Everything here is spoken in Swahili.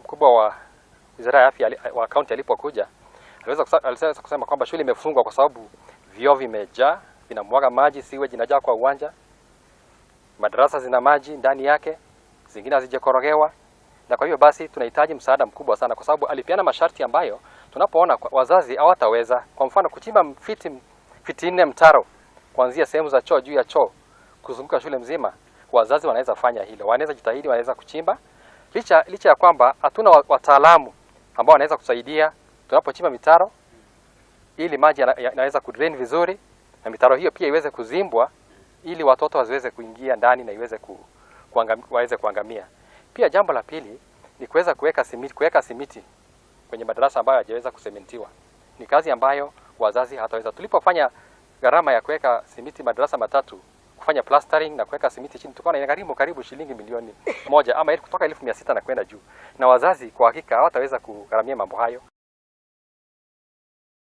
mkubwa wa Wizara ya Afya wa kaunti alipokuja, aliweza kusema kwamba shule imefungwa kwa sababu vyoo vimejaa, vinamwaga maji, siwe jinajaa kwa uwanja. Madarasa zina maji ndani yake, zingine hazijakorogewa. Na kwa hiyo basi tunahitaji msaada mkubwa sana, kwa sababu alipeana masharti ambayo tunapoona wazazi hawataweza. Kwa mfano kuchimba fiti 4 mtaro kuanzia sehemu za choo juu ya choo kuzunguka shule mzima, wazazi wanaweza fanya hilo. Wanaweza jitahidi, wanaweza kuchimba. Licha ya kwamba hatuna wataalamu ambao wanaweza kusaidia tunapochimba mitaro ili maji yanaweza kudrain vizuri, na mitaro hiyo pia iweze kuzimbwa ili watoto wasiweze kuingia ndani na waweze kuangamia. Pia jambo la pili ni kuweza kuweka simiti kwenye madarasa ambayo hajaweza kusementiwa. Ni kazi ambayo wazazi hataweza. Tulipofanya gharama ya kuweka simiti madarasa 3, kufanya plastering na kuweka simiti chini, tukaona inagharimu karibu shilingi milioni 1 ama kutoka 1,600 na kwenda juu. Na wazazi kwa hakika hawataweza kugharamia mambo hayo.